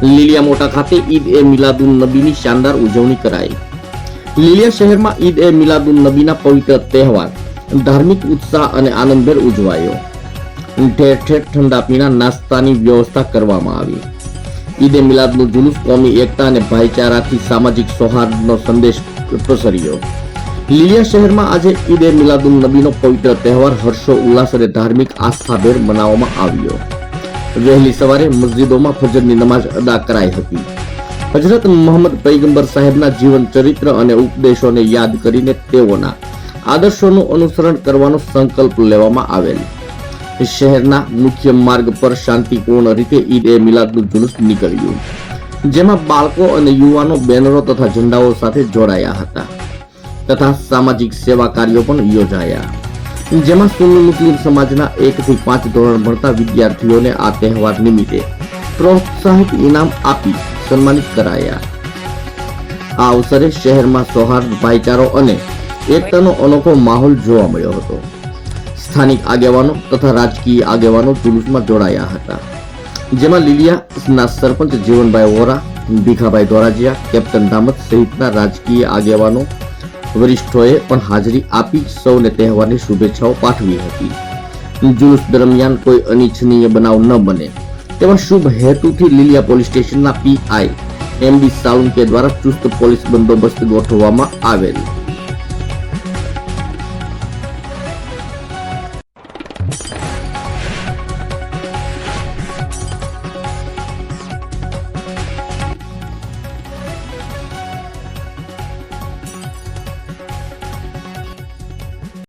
લીલિયા મોટા ખાતે ઈદ એ મિલાદુન નબીની શાનદાર ઉજવણી કરાઈ। લીલિયા શહેરમાં ઈદ એ મિલાદુન નબીના પવિત્ર તહેવાર ધાર્મિક ઉત્સાહ અને આનંદભેર ઉજવાયો। ઠેર ઠેર ઠંડા પીણા નાસ્તાની વ્યવસ્થા કરવામાં આવી। ઈદ એ મિલાદનું જુલુસ કોમી એકતા અને ભાઈચારાથી સામાજિક સૌહાર્દનો સંદેશ પ્રસર્યો। લીલિયા શહેરમાં આજે ઈદ એ મિલાદુન નબીનો પવિત્ર તહેવાર હર્ષો ઉલ્લાસ અને ધાર્મિક આસ્થાભેર મનાવવામાં આવ્યો। વહેલી સવારે મસ્જિદોમાં ફજરની નમાઝ અદા કરાઈ હતી। હજરત મોહમ્મદ પૈગંબર સાહેબના જીવન ચરિત્ર અને ઉપદેશોને યાદ કરીને તેઓના આદર્શોનું અનુસરણ કરવાનો સંકલ્પ લેવામાં આવેલ। શહેરના મુખ્ય માર્ગ પર શાંતિપૂર્ણ રીતે ઈદ એ મિલાદનું જુલુસ નીકળ્યું, જેમાં બાળકો અને યુવાનો બેનરો તથા ઝંડાઓ સાથે જોડાયા હતા તથા સામાજિક સેવા કાર્યો પણ યોજાયા, જેમાં સુન્ની મુસ્લિમ સમાજના 1 થી 5 ધોરણ ભણતા વિદ્યાર્થીઓને આ તહેવાર નિમિત્તે પ્રોત્સાહિત ઇનામ આપી સન્માનિત કરાયા। આ અવસરે શહેરમાં સૌહાર્દ, ભાઈચારો અને એકતાનો અનોખો માહોલ જોવા મળ્યો હતો। સ્થાનિક આગેવાનો તથા રાજકીય આગેવાનો જુલુસમાં જોડાયા હતા, જેમાં લીલિયાના સરપંચ જીવનભાઈ વોરા, ભીખાભાઈ ધોરાજીયા, કેપ્ટન દામત સહિતના રાજકીય આગેવાનો વરિષ્ઠોએ પણ હાજરી આપી સૌને તહેવારની શુભેચ્છાઓ પાઠવી હતી। જુલુસ દરમિયાન કોઈ અનિચ્છનીય બનાવ ન બને તેવા શુભ હેતુથી લીલિયા પોલીસ સ્ટેશનના પીઆઈ MD સાલુંકે દ્વારા ચુસ્ત પોલીસ બંદોબસ્ત ગોઠવવામાં આવેલ।